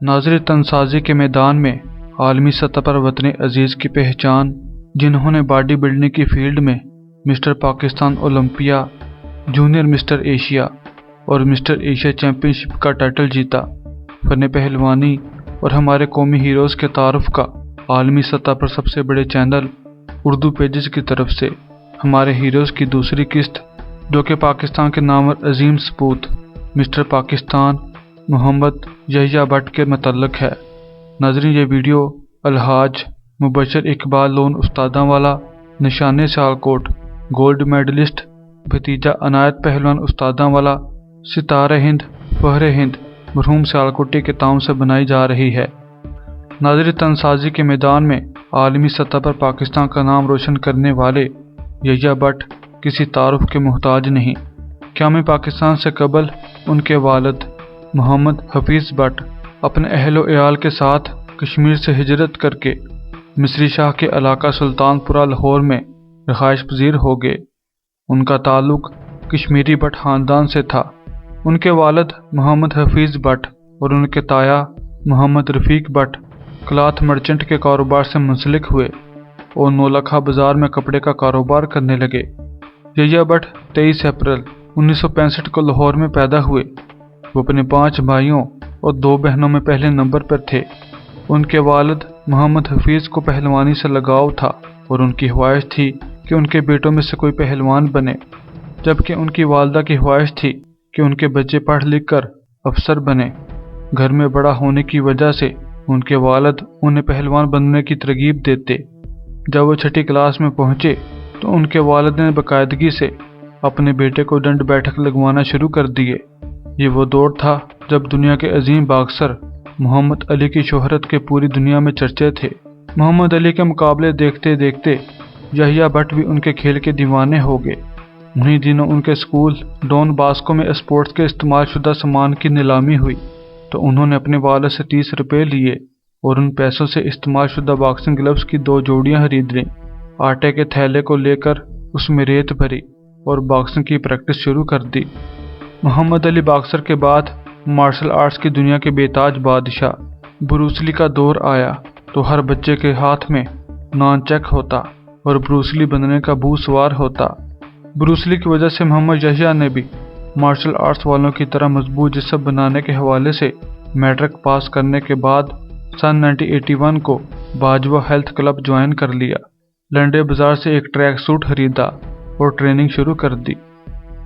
नाज़िर तनसाजी के मैदान में आलमी सतह पर वतन अजीज़ की पहचान, जिन्होंने बॉडी बिल्डिंग की फील्ड में mister Pakistan Olympia, junior mister Asia और मिस्टर एशिया चैंपियनशिप का टाइटल जीता। फन पहलवानी और हमारे कौमी हीरोज़ के तारुफ का आलमी सतह पर सबसे बड़े चैनल उर्दू पेजेस की तरफ से हमारे हीरोज़ की दूसरी किस्त, जो कि पाकिस्तान के नामवर अजीम सपूत मिस्टर पाकिस्तान मोहम्मद यहिया भट्ट के मतलब है। नाज़रीन, ये वीडियो अलहाज मुबशर इकबाल लोन उस्तादांवाला, निशाने सियालकोट, गोल्ड मेडलिस्ट भतीजा अनायत पहलवान उस्तादांवाला, सितारे हिंद फहरे हिंद मरहूम सियालकोटी के ताउन से बनाई जा रही है। नाज़िर तनसाजी के मैदान में आलमी सतह पर पाकिस्तान का नाम रोशन करने वाले यहिया भट्ट किसी तारुफ के मोहताज नहीं। क़याम पाकिस्तान से कबल उनके वालिद मोहम्मद हफीज़ भट्ट अपने अहलो एयाल के साथ कश्मीर से हिजरत करके मिस्री शाह के इलाका सुल्तानपुरा लाहौर में रहाइश पजीर हो गए। उनका ताल्लुक कश्मीरी भट्ट ख़ानदान से था। उनके वालिद मोहम्मद हफीज़ भट्ट और उनके ताया मोहम्मद रफ़ीक भट्ट क्लॉथ मर्चेंट के कारोबार से मुंसलिक हुए और नौलखा बाज़ार में कपड़े का कारोबार करने लगे। यहिया भट्ट 23 अप्रैल 1965 को लाहौर में पैदा हुए। वो अपने 5 भाइयों और 2 बहनों में पहले नंबर पर थे। उनके वालिद मोहम्मद हफीज़ को पहलवानी से लगाव था और उनकी ख्वाहिश थी कि उनके बेटों में से कोई पहलवान बने, जबकि उनकी वालदा की ख्वाहिश थी कि उनके बच्चे पढ़ लिख कर अफसर बने। घर में बड़ा होने की वजह से उनके वालिद उन्हें पहलवान बनने की तरगीब देते। जब वो 6ठी क्लास में पहुंचे तो उनके वालिद ने बाकायदगी से अपने बेटे को दंड बैठक लगवाना शुरू कर दिए। ये वो दौर था जब दुनिया के अजीम बॉक्सर मोहम्मद अली की शोहरत के पूरी दुनिया में चर्चे थे। मोहम्मद अली के मुकाबले देखते देखते यहिया भट्ट भी उनके खेल के दीवाने हो गए। उन्हीं दिनों उनके स्कूल डॉन बास्को में स्पोर्ट्स के इस्तेमाल शुदा सामान की नीलामी हुई तो उन्होंने अपने वालिद से 30 रुपये लिए और उन पैसों से इस्तेमाल शुदा बॉक्सिंग ग्लव्स की 2 जोड़ियां खरीद लीं। आटे के थैले को लेकर उसमें रेत भरी और बॉक्सिंग की प्रैक्टिस शुरू कर दी। मोहम्मद अली बॉक्सर के बाद मार्शल आर्ट्स की दुनिया के बेताज बादशाह ब्रूस ली का दौर आया तो हर बच्चे के हाथ में नॉन चेक होता और ब्रूस ली बनने का भू सवार होता। ब्रूस ली की वजह से मोहम्मद यहिया ने भी मार्शल आर्ट्स वालों की तरह मजबूत जिस्म बनाने के हवाले से मैट्रिक पास करने के बाद सन 1981 को बाजवा हेल्थ क्लब ज्वाइन कर लिया। लंडे बाजार से एक ट्रैक सूट खरीदा और ट्रेनिंग शुरू कर दी।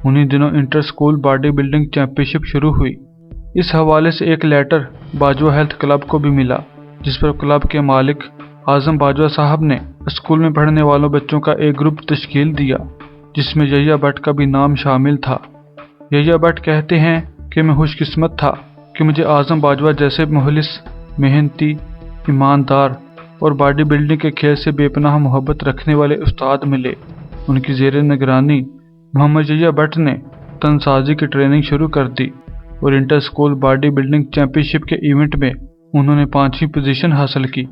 उन्हीं दिनों inter school body building championship शुरू हुई। इस हवाले से एक लेटर बाजवा हेल्थ क्लब को भी मिला, जिस पर क्लब के मालिक आजम बाजवा साहब ने स्कूल में पढ़ने वालों बच्चों का एक ग्रुप तश्कील दिया, जिसमें यहिया भट्ट का भी नाम शामिल था। यहिया भट्ट कहते हैं कि मैं खुशकिस्मत था कि मुझे आजम बाजवा जैसे मुखलिस, मेहनती, ईमानदार और बॉडी बिल्डिंग के खेल से बेपनाह मोहब्बत रखने वाले उस्ताद मिले। उनकी ज़ेर निगरानी मोहम्मद यहिया भट्ट ने तनसाजी की ट्रेनिंग शुरू कर दी और inter school body building championship के इवेंट में उन्होंने 5वीं पोजीशन हासिल की।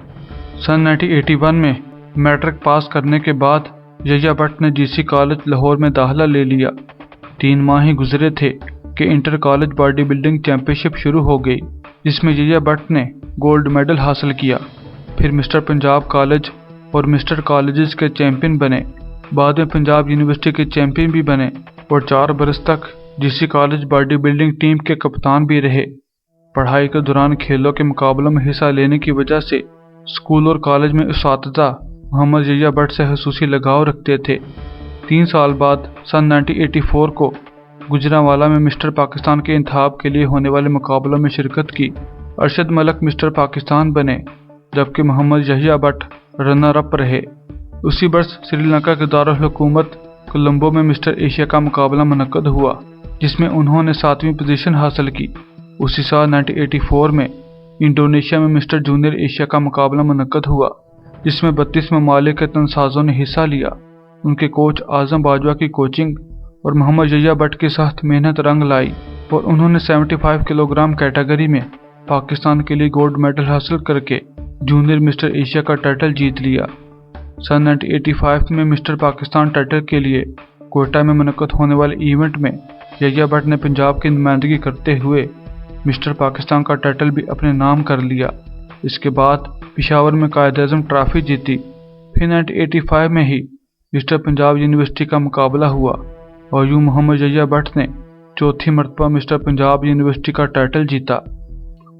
सन 1981 में मैट्रिक पास करने के बाद यहिया भट्ट ने जीसी कॉलेज लाहौर में दाखिला ले लिया। 3 माह ही गुजरे थे कि inter college body building championship शुरू हो गई, जिसमें यहिया भट्ट ने गोल्ड मेडल हासिल किया। फिर मिस्टर पंजाब कॉलेज और मिस्टर कॉलेजेस के चैंपियन बने। बाद में पंजाब यूनिवर्सिटी के चैंपियन भी बने और 4 बरस तक GC college body building team के कप्तान भी रहे। पढ़ाई के दौरान खेलों के मुकाबलों में हिस्सा लेने की वजह से स्कूल और कॉलेज में उस्तादा मोहम्मद यहिया भट्ट से खसूसी लगाव रखते थे। 3 साल बाद सन 1984 को गुजरांवाला में मिस्टर पाकिस्तान के इंतखाब के लिए होने वाले मुकाबलों में शिरकत की। अरशद मलिक मिस्टर पाकिस्तान बने, जबकि मोहम्मद यहिया भट्ट रनर अप रहे। उसी वर्ष श्रीलंका के दारुल हुकूमत कोलंबो में मिस्टर एशिया का मुकाबला मुनक्कद हुआ, जिसमें उन्होंने 7वीं पोजीशन हासिल की। उसी साल 1984 में इंडोनेशिया में मिस्टर जूनियर एशिया का मुकाबला मुनक्कद हुआ, जिसमें 32 ममालिक के तनसाजों ने हिस्सा लिया। उनके कोच आजम बाजवा की कोचिंग और मोहम्मद यहिया भट्ट के साथ मेहनत रंग लाई और उन्होंने 75 किलोग्राम कैटेगरी में पाकिस्तान के लिए गोल्ड मेडल हासिल करके जूनियर मिस्टर एशिया का टाइटल जीत लिया। सन 1985 में मिस्टर पाकिस्तान टाइटल के लिए कोयटा में मुनक्कद होने वाले इवेंट में यहिया भट्ट ने पंजाब की नुमाइंदगी करते हुए مسٹر پاکستان کا ٹائٹل بھی اپنے نام کر لیا۔ اس کے بعد پشاور میں قائد اعظم ٹرافی جیتی۔ پھر 1985 میں ہی مسٹر پنجاب یونیورسٹی کا مقابلہ ہوا اور یوں محمد یحییٰ بٹ نے چوتھی مرتبہ مسٹر پنجاب یونیورسٹی کا ٹائٹل جیتا۔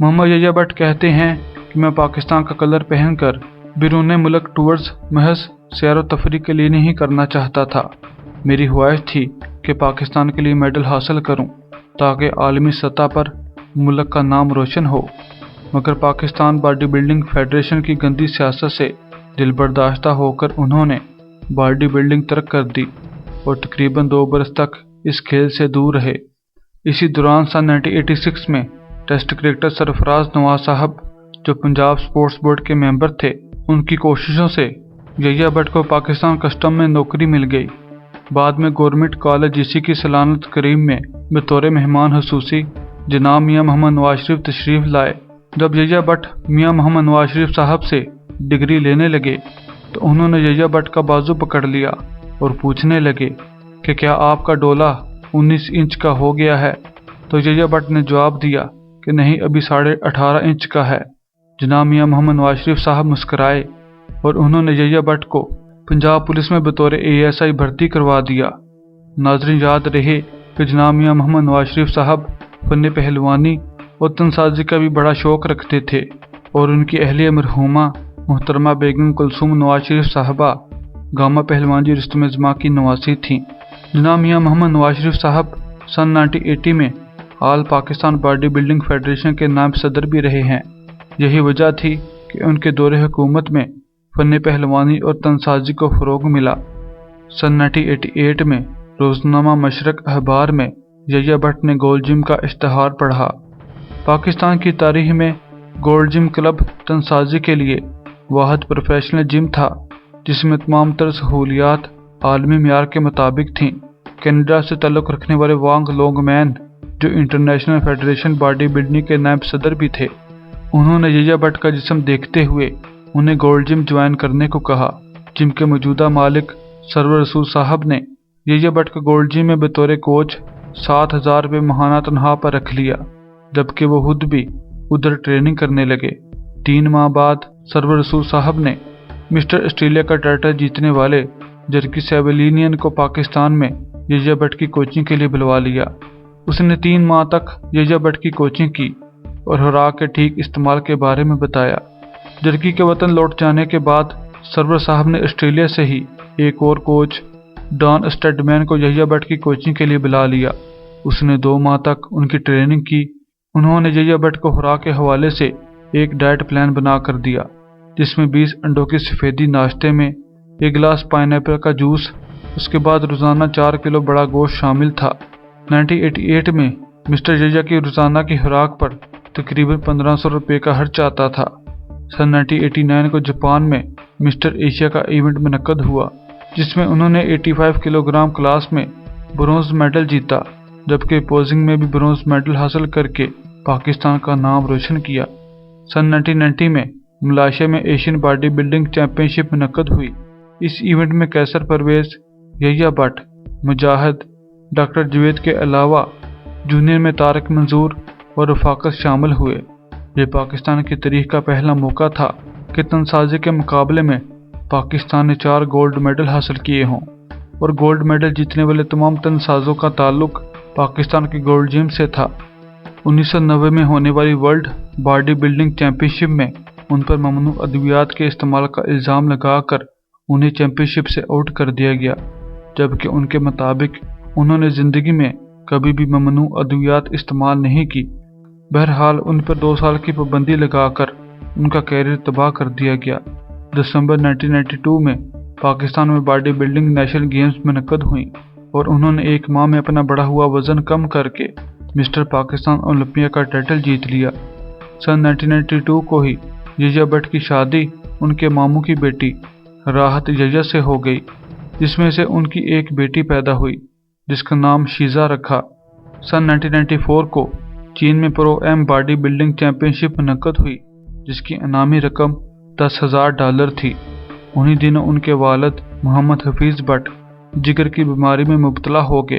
محمد یحییٰ بٹ کہتے ہیں کہ میں پاکستان کا کلر پہن کر بیرون ملک ٹورز محض سیر و تفریح کے لیے نہیں کرنا چاہتا تھا۔ میری خواہش تھی کہ پاکستان کے لیے میڈل حاصل کروں تاکہ عالمی سطح پر ملک کا نام روشن ہو، مگر پاکستان باڈی بلڈنگ فیڈریشن کی گندی سیاست سے دل برداشتہ ہو کر انہوں نے باڈی بلڈنگ ترک کر دی اور تقریباً 2 برس تک اس کھیل سے دور رہے۔ اسی دوران سن 1986 میں ٹیسٹ کرکٹر سرفراز نواز صاحب جو پنجاب سپورٹس بورڈ کے ممبر تھے، ان کی کوششوں سے یحییٰ بٹ کو پاکستان کسٹم میں نوکری مل گئی۔ بعد میں گورنمنٹ کالج جی سی کی سالانہ تقریب میں بطور مہمان خصوصی جناب میاں محمد نواز شریف تشریف لائے۔ جب یحییٰ بٹ میاں محمد نواز شریف صاحب سے ڈگری لینے لگے تو انہوں نے یحییٰ بٹ کا بازو پکڑ لیا اور پوچھنے لگے کہ کیا آپ کا ڈولا 19 انچ کا ہو گیا ہے؟ تو یحییٰ بٹ نے جواب دیا کہ نہیں، ابھی 18.5 انچ کا ہے۔ جناب میاں محمد نواز شریف صاحب مسکرائے اور انہوں نے یحییٰ بٹ کو پنجاب پولیس میں بطور ASI بھرتی کروا دیا۔ ناظرین، یاد رہے کہ جناب میاں محمد نواز شریف صاحب فن پہلوانی اور تنسازی کا بھی بڑا شوق رکھتے تھے اور ان کی اہلیہ مرحومہ محترمہ بیگم کلثوم نواز شریف صاحبہ گامہ پہلوان جی رستم اجماع کی نواسی تھیں۔ جناب میاں محمد نواز شریف صاحب سن 1980 میں آل پاکستان باڈی بلڈنگ فیڈریشن کے نائب صدر بھی رہے ہیں۔ یہی وجہ تھی کہ ان کے دور حکومت میں فن پہلوانی اور تنسازی کو فروغ ملا۔ سن 1988 میں روزنامہ مشرق اخبار میں یحییٰ بٹ نے گولڈ جم کا اشتہار پڑھا۔ پاکستان کی تاریخ میں گولڈ جم کلب تنسازی کے لیے واحد پروفیشنل جم تھا جس میں تمام تر سہولیات عالمی معیار کے مطابق تھیں۔ کینیڈا سے تعلق رکھنے والے وانگ لونگ مین جو انٹرنیشنل فیڈریشن باڈی بلڈنگ کے نائب صدر بھی تھے، انہوں نے یحییٰ بٹ کا جسم دیکھتے ہوئے انہیں گولڈ جم جوائن کرنے کو کہا۔ جم کے موجودہ مالک سرور رسول صاحب نے یحییٰ بٹ کا گولڈ جم میں بطور کوچ 7,000 روپے ماہانہ تنخواہ پر رکھ لیا، جبکہ وہ خود بھی ادھر ٹریننگ کرنے لگے۔ 3 ماہ بعد سرور رسول صاحب نے مسٹر آسٹریلیا کا ٹائٹل جیتنے والے جرکی سیولینین کو پاکستان میں یحییٰ بٹ کی کوچنگ کے لیے بلوا لیا۔ اس نے 3 ماہ تک یحییٰ بٹ کی کوچنگ کی اور خوراک کے ٹھیک استعمال کے بارے میں بتایا۔ جرکی کے وطن لوٹ جانے کے بعد سرور صاحب نے آسٹریلیا سے ہی ایک اور کوچ ڈان اسٹیڈمین کو یحییٰ بٹ کی کوچنگ کے لیے بلا لیا۔ اس نے 2 ماہ تک ان کی ٹریننگ کی۔ انہوں نے یحییٰ بٹ کو خوراک کے حوالے سے ایک ڈائٹ پلان بنا کر دیا جس میں 20 انڈوں کی سفیدی ناشتے میں، 1 گلاس پائن ایپل کا جوس، اس کے بعد روزانہ 4 کلو بڑا گوشت شامل تھا۔ 1988 میں مسٹر یحییٰ کی روزانہ کی خوراک پر تقریباً 1500 روپے کا خرچ آتا تھا۔ سن 1989 کو جاپان میں مسٹر ایشیا کا ایونٹ منعقد ہوا جس میں انہوں نے 85 کلو گرام کلاس میں برونز میڈل جیتا، جبکہ پوزنگ میں بھی برونز میڈل حاصل کر کے پاکستان کا نام روشن کیا۔ سن 1990 میں ملائیشیا میں ایشین باڈی بلڈنگ چیمپئن شپ منعقد ہوئی۔ اس ایونٹ میں قیصر پرویز، یحییٰ بٹ، مجاہد، ڈاکٹر جوید کے علاوہ جونیئر میں طارق منظور اور رفاقت شامل ہوئے۔ یہ پاکستان کی تاریخ کا پہلا موقع تھا کہ تنسازی کے مقابلے میں پاکستان نے 4 گولڈ میڈل حاصل کیے ہوں، اور گولڈ میڈل جیتنے والے تمام تنسازوں کا تعلق پاکستان کی گولڈ جم سے تھا۔ 1990 میں ہونے والی ورلڈ باڈی بلڈنگ چیمپئن شپ میں ان پر ممنوع ادویات کے استعمال کا الزام لگا کر انہیں چیمپئن شپ سے آؤٹ کر دیا گیا، جبکہ ان کے مطابق انہوں نے زندگی میں کبھی بھی ممنوع ادویات استعمال نہیں کی۔ بہرحال ان پر 2 سال کی پابندی لگا کر ان کا کیریئر تباہ کر دیا گیا۔ دسمبر 1992 میں پاکستان میں باڈی بلڈنگ نیشنل گیمز منعقد ہوئیں اور انہوں نے 1 ماہ میں اپنا بڑھا ہوا وزن کم کر کے مسٹر پاکستان اولمپیا کا ٹائٹل جیت لیا۔ سن 1992 کو ہی یحییٰ بٹ کی شادی ان کے ماموں کی بیٹی راحت یحییٰ سے ہو گئی، جس میں سے ان کی ایک بیٹی پیدا ہوئی جس کا نام شیزا رکھا۔ سن 1994 کو چین میں پرو ایم باڈی بلڈنگ چیمپئن شپ منعقد ہوئی جس کی انعامی رقم $10,000 تھی۔ انہی دنوں ان کے والد محمد حفیظ بٹ جگر کی بیماری میں مبتلا ہو گئے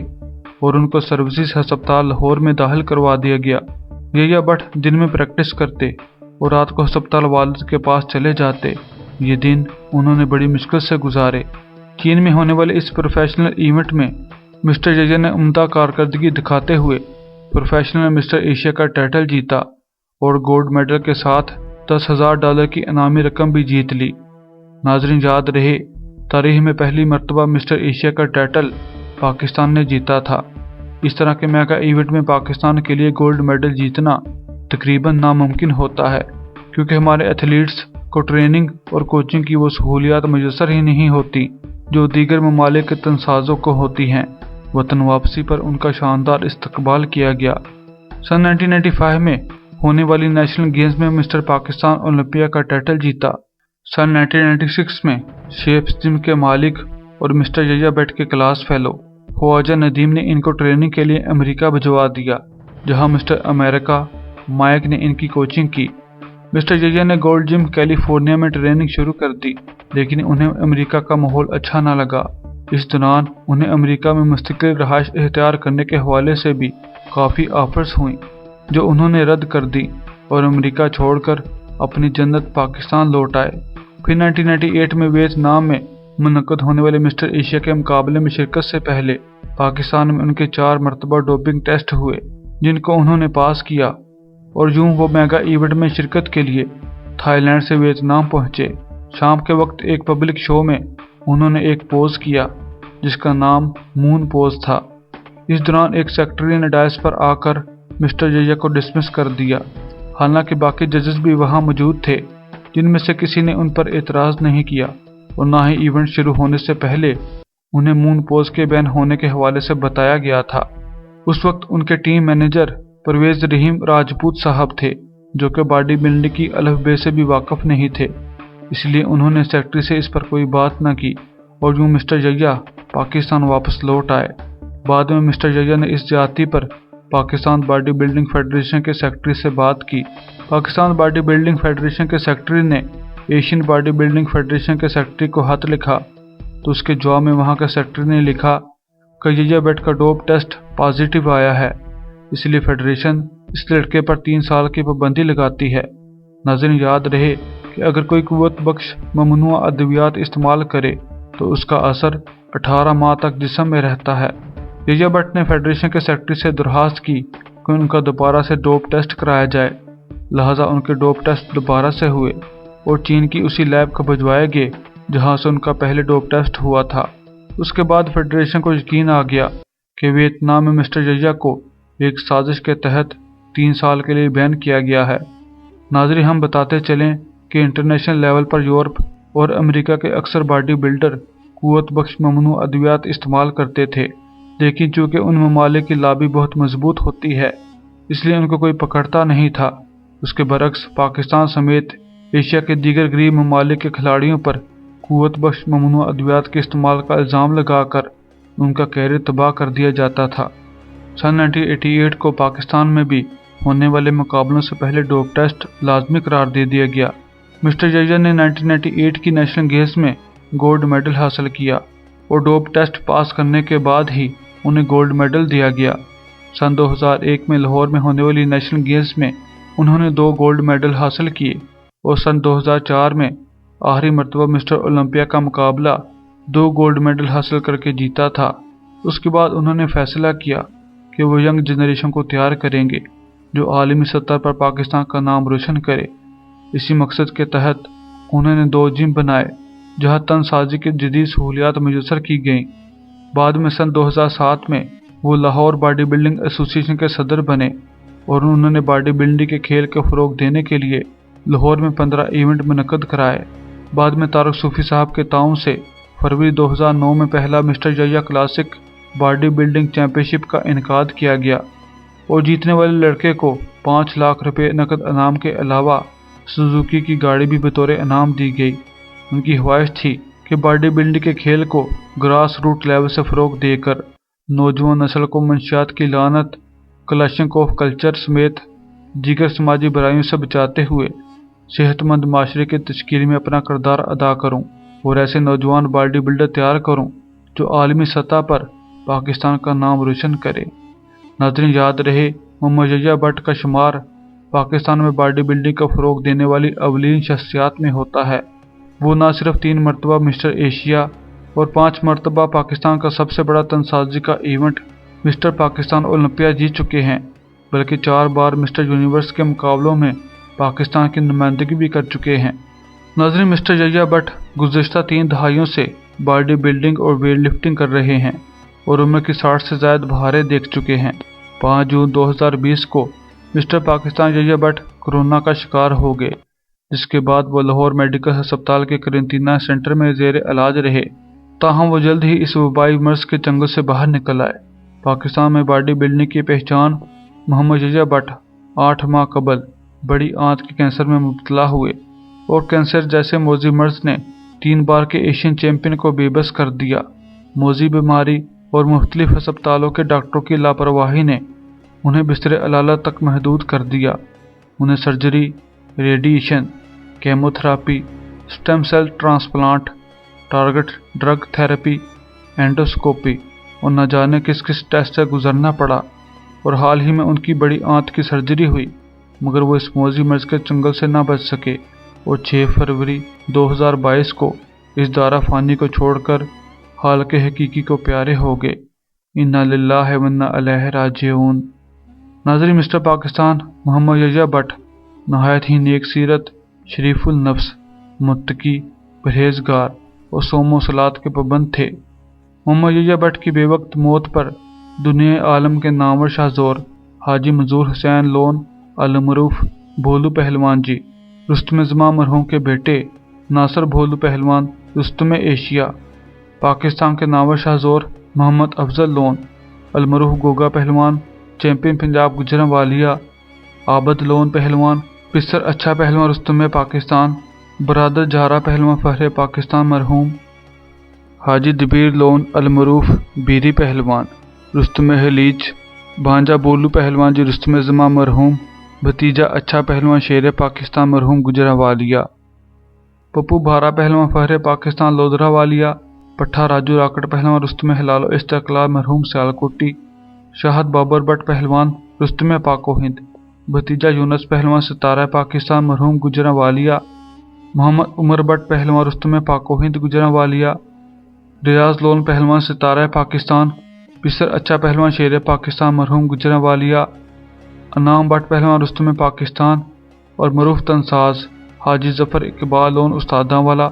اور ان کو سروسز ہسپتال لاہور میں داخل کروا دیا گیا۔ जया भट्ट दिन में प्रैक्टिस करते और रात को अस्पताल वालिद के पास चले जाते। ये दिन उन्होंने बड़ी मुश्किल से गुजारे। चीन में होने वाले इस प्रोफेशनल इवेंट में मिस्टर जया ने उम्दा कारकर्दगी दिखाते हुए प्रोफेशनल मिस्टर एशिया का टाइटल जीता और गोल्ड मेडल के साथ $10,000 की इनामी रकम भी जीत ली। नाजरीन, याद रहे, तारीख में पहली मर्तबा मिस्टर एशिया का टाइटल पाकिस्तान ने जीता था। इस तरह के मेगा इवेंट में पाकिस्तान के लिए गोल्ड मेडल जीतना तकरीबन नामुमकिन होता है, क्योंकि हमारे एथलीट्स को ट्रेनिंग और कोचिंग की वो सहूलियात मुयस्सर ही नहीं होती जो दीगर ममालिक के तनसाजों को होती हैं। वतन वापसी पर उनका शानदार इस्तकबाल किया गया। सन 1995 में होने वाली नेशनल गेम्स में मिस्टर पाकिस्तान ओलंपिया का टाइटल जीता। सन 1996 में शेफ जिम के मालिक और मिस्टर जया भट्ट के क्लास फेलो ख्वाजा नदीम ने इनको ट्रेनिंग के लिए अमेरिका भिजवा दिया, जहां मिस्टर अमेरिका माइक ने इनकी कोचिंग की। मिस्टर जया ने गोल्ड जिम कैलिफोर्निया में ट्रेनिंग शुरू कर दी, लेकिन उन्हें अमेरिका का माहौल अच्छा न लगा। इस दौरान उन्हें अमेरिका में मुस्तकिल रहायश इख्तियार करने के हवाले से भी काफ़ी ऑफर्स हुई, जो उन्होंने रद्द कर दी और अमेरिका छोड़कर अपनी जन्नत पाकिस्तान लौट आए। फिर 1998 में वियतनाम में मुनक्कद होने वाले मिस्टर एशिया के मुकाबले में शिरकत से पहले पाकिस्तान में उनके 4 मरतबा डोपिंग टेस्ट हुए, जिनको उन्होंने पास किया और यूं वो मेगा इवेंट में शिरकत के लिए थाईलैंड से वियतनाम पहुंचे। शाम के वक्त एक पब्लिक शो में उन्होंने एक पोज किया जिसका नाम मून पोज था। इस दौरान एक सेक्रेटरी ने डायस पर आकर मिस्टर जया को डिसमिस कर दिया। हालांकि बाकी जजेस भी वहां मौजूद थे, जिनमें से किसी ने उन पर एतराज़ नहीं किया और ना ही इवेंट शुरू होने से पहले उन्हें मून पोज के बैन होने के हवाले से बताया गया था। उस वक्त उनके टीम मैनेजर परवेज रहीम राजपूत साहब थे, जो कि बॉडी बिल्डिंग की अलफबे से भी वाकिफ नहीं थे, इसलिए उन्होंने सेक्रेटरी से इस पर कोई बात न की और यूं मिस्टर जया पाकिस्तान वापस लौट आए। बाद में मिस्टर जया ने इस ज्यादती पर पाकिस्तान बॉडी बिल्डिंग फेडरेशन के सेक्रेटरी से बात की। पाकिस्तान बॉडी बिल्डिंग फेडरेशन के सेक्रेटरी ने एशियन बॉडी बिल्डिंग फेडरेशन के सेक्रेटरी को खत लिखा, तो उसके जवाब में वहां के सेक्रेटरी ने लिखा कि जया भट्ट का डोप टेस्ट पॉजिटिव आया है, इसलिए फेडरेशन इस लड़के पर 3 साल की पाबंदी लगाती है। नाज़रीन, याद रहे कि अगर कोई कुव्वत बख्श ममनुआ अद्वियात इस्तेमाल करे तो उसका असर 18 माह तक जिस्म में रहता है। जया भट्ट ने फेडरेशन के सेक्रेटरी से दरख्वास्त की कि उनका दोबारा से डोप टेस्ट कराया जाए। लिहाजा उनके डोप टेस्ट दोबारा से हुए और चीन की उसी लैब को भिजवाए गए जहां से उनका पहले डोप टेस्ट हुआ था। उसके बाद फेडरेशन को यकीन आ गया कि वियतनाम में मिस्टर जया को एक साजिश के तहत 3 साल के लिए बैन किया गया है। नाज़रीन, हम बताते चलें कि इंटरनेशनल लेवल पर यूरोप और अमेरिका के अक्सर बॉडी बिल्डर कुव्वत बख्श ममनू अद्वियात इस्तेमाल करते थे, लेकिन चूँकि उन ममालिक की लॉबी बहुत मजबूत होती है, इसलिए उनको कोई पकड़ता नहीं था। उसके बरक्स पाकिस्तान समेत एशिया के दीगर गरीब ममालिक के खिलाड़ियों पर कुव्वत बख्श ममनू अद्वियात के इस्तेमाल का इल्ज़ाम लगाकर उनका कैरियर तबाह कर दिया जाता था। सन 1988 को पाकिस्तान में भी होने वाले मुकाबलों से पहले डोप टेस्ट लाजमी करार दे दिया गया। मिस्टर जया ने 1998 की नेशनल गेम्स में गोल्ड मेडल हासिल किया और डोप टेस्ट पास करने के बाद ही उन्हें गोल्ड मेडल दिया गया। सन 2001 में लाहौर में होने वाली नेशनल गेम्स में उन्होंने 2 गोल्ड मेडल हासिल किए और सन 2004 में आखिरी मरतबा मिस्टर ओलंपिया का मुकाबला 2 गोल्ड मेडल हासिल करके जीता था। उसके बाद उन्होंने फैसला किया कि वो यंग जनरेशन को तैयार करेंगे जो आलमी सतह पर पाकिस्तान का नाम रोशन करे। इसी मकसद के तहत उन्होंने 2 जिम बनाए जहां तनसाजी की जदीद सहूलियात मुयस्सर की गईं। बाद में सन 2007 में वो लाहौर बॉडी बिल्डिंग एसोसिएशन के सदर बने और उन्होंने बॉडी बिल्डिंग के खेल को फ़रोग देने के लिए लाहौर में 15 इवेंट मुनक्कद कराए। बाद में तारक सूफी साहब के ताउन से फरवरी 2009 में पहला mister Jaya classic body building championship का इनकाद किया गया और जीतने वाले लड़के को 5 लाख रुपए नकद इनाम के अलावा सुजुकी की गाड़ी भी बतौर इनाम दी गई। उनकी ख्वाहिश थी कि बॉडी बिल्डिंग के खेल को ग्रास रूट लेवल से फ़रोग देकर नौजवान नस्ल को मंशियात की लानत, क्लैशिंग कल्चर समेत दीगर समाजी बुराइयों से बचाते हुए सेहतमंद माशरे की तश्कील में अपना किरदार अदा करूं और ऐसे नौजवान बॉडी बिल्डर तैयार करूं जो आलमी सतह पर पाकिस्तान का नाम रोशन करे। नाज़रीन, याद रहे محمد یحییٰ بٹ کا شمار پاکستان میں باڈی بلڈنگ کو فروغ دینے والی اولین شخصیات میں ہوتا ہے۔ وہ نہ صرف 3 مرتبہ مسٹر ایشیا اور 5 مرتبہ پاکستان کا سب سے بڑا تنسازی کا ایونٹ مسٹر پاکستان اولمپیا جیت چکے ہیں، بلکہ 4 بار مسٹر یونیورس کے مقابلوں میں پاکستان کی نمائندگی بھی کر چکے ہیں۔ ناظرین، مسٹر یحییٰ بٹ گزشتہ 3 دہائیوں سے باڈی بلڈنگ اور ویٹ لفٹنگ کر رہے ہیں اور عمر کی 60 سے زائد بہاریں دیکھ چکے ہیں۔ 5 جون 2020 کو مسٹر پاکستان یحییٰ بٹ کورونا کا شکار ہو گئے، جس کے بعد وہ لاہور میڈیکل ہسپتال کے قرنطینہ سینٹر میں زیر علاج رہے، تاہم وہ جلد ہی اس وبائی مرض کے چنگل سے باہر نکل آئے۔ پاکستان میں باڈی بلڈنگ کی پہچان محمد یحییٰ بٹ 8 ماہ قبل بڑی آنت کے کینسر میں مبتلا ہوئے اور کینسر جیسے موذی مرض نے 3 بار کے ایشین چیمپئن کو بے بس کر دیا۔ موذی بیماری اور مختلف ہسپتالوں کے ڈاکٹروں کی لاپرواہی نے انہیں بستر علالہ تک محدود کر دیا۔ انہیں surgery, radiation, chemo therapy, stem cell transplant, target drug therapy, endoscopy اور نہ جانے کس کس ٹیسٹ سے گزرنا پڑا، اور حال ہی میں ان کی بڑی آنت کی سرجری ہوئی، مگر وہ اس موذی مرض کے چنگل سے نہ بچ سکے اور 6 فروری 2022 کو اس دارہ فانی کو چھوڑ کر خالق حقیقی کو پیارے ہو گئے۔ انا للہ و انا الیہ راجعون۔ ناظرین، مسٹر پاکستان محمد یحییٰ بٹ نہایت ہی نیک سیرت، شریف النفس، متقی، پرہیزگار اور صوم و صلات کے پابند تھے۔ محمد یحییٰ بٹ کی بے وقت موت پر دنیا عالم کے نامور شاہزور حاجی منظور حسین لون المعروف بھولو پہلوان جی، رستم زماں مرحوم کے بیٹے ناصر بھولو پہلوان رستم ایشیا، پاکستان کے نامور شاہزور محمد افضل لون المعروف گوگا پہلوان، چیمپئن پنجاب گجرانوالیا عابد لون پہلوان، پسر اچھا پہلوان رستم پاکستان، برادر جارہ پہلوان فخر پاکستان مرحوم حاجی دبیر لون المعروف بیری پہلوان رستم ہلیج، بھانجا بولو پہلوان جی رستم زماں مرحوم، بھتیجا اچھا پہلوان شیر پاکستان مرحوم گجرانوالیا، پپو بھارا پہلوان فخر پاکستان لودھرا والیا، پٹھا راجو راکٹ پہلوان رستم ہلال و استقلال مرحوم سیالکوٹی، شاہد بابر بٹ پہلوان رستم پاک و ہند، بھتیجا یونس پہلوان ستارہ پاکستان مرحوم گجرانوالیا، محمد عمر بٹ پہلوان رستم پاک و ہند گجرانوالیا، ریاض لون پہلوان ستارہ پاکستان، پسر اچھا پہلوان شیر پاکستان مرحوم گجرانوالیا، انعام بٹ پہلوان رستم پاکستان اور معروف تنساز حاجی ظفر اقبال لون استاداں والا،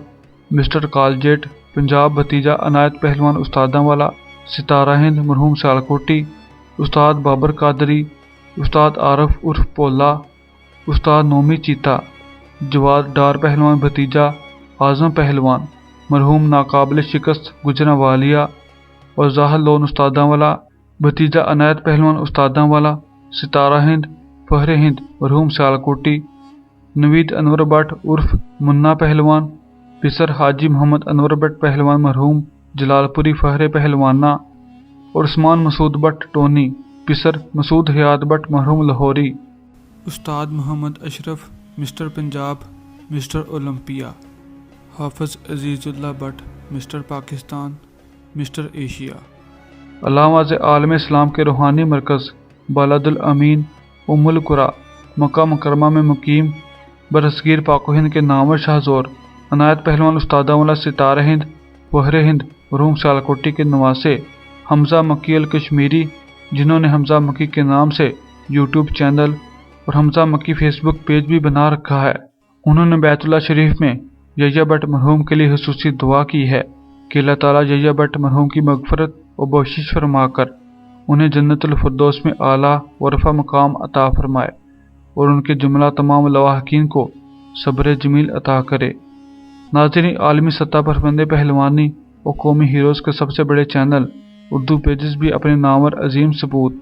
مسٹر کالجیٹ پنجاب، بھتیجا عنایت پہلوان استاداں والا، ستارہ ہند مرحوم سیالکوٹی، استاد بابر قادری، استاد عارف عرف پولا، استاد نومی چیتا، جواد ڈار پہلوان بھتیجا اعظم پہلوان مرحوم ناقابل شکست گجرانوالیا، اور ظاہر لون استاداں والا، بھتیجا عنایت پہلوان استاداں والا، ستارہ ہند فخر ہند مرحوم سیالکوٹی، نوید انور بٹ عرف منا پہلوان، پسر حاجی محمد انور بٹ پہلوان مرحوم جلال پوری فخر پہلوانہ، اور عثمان مسعود بٹ ٹونی، پسر مسعود حیات بٹ مرحوم لاہوری، استاد Muhammad Ashraf mister Punjab mister Olympia, Hafiz Aziz Ullah Butt mister Pakistan mister Asia, علامہ عالم اسلام کے روحانی مرکز بلد الامین ام القری مکہ مکرمہ میں مقیم برصغیر پاک و ہند کے نامور شاہزور عنایت پہلوان استاداں والا ستارہ ہند فخر ہند مرحوم سیالکوٹی کے نواسے حمزہ مکی الکشمیری، جنہوں نے حمزہ مکی کے نام سے یوٹیوب چینل اور حمزہ مکی فیس بک پیج بھی بنا رکھا ہے، انہوں نے بیت اللہ شریف میں یحییٰ بٹ مرحوم کے لیے خصوصی دعا کی ہے کہ اللہ تعالیٰ یحییٰ بٹ مرحوم کی مغفرت اور بخشش فرما کر انہیں جنت الفردوس میں اعلیٰ و رفع مقام عطا فرمائے اور ان کے جملہ تمام لواحقین کو صبر جمیل عطا کرے۔ ناظرین، عالمی سطح پر فن پہلوانی اور قومی ہیروز کے سب سے بڑے چینل اردو پیجز بھی اپنے نامور عظیم ثبوت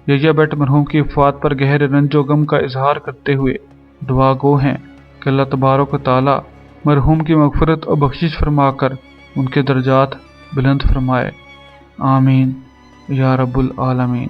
یحییٰ بٹ مرحوم کی وفات پر گہرے رنج و غم کا اظہار کرتے ہوئے دعا گو ہیں کہ اللہ تبارک و تعالی مرحوم کی مغفرت اور بخشش فرما کر ان کے درجات بلند فرمائے، آمین یا رب العالمین۔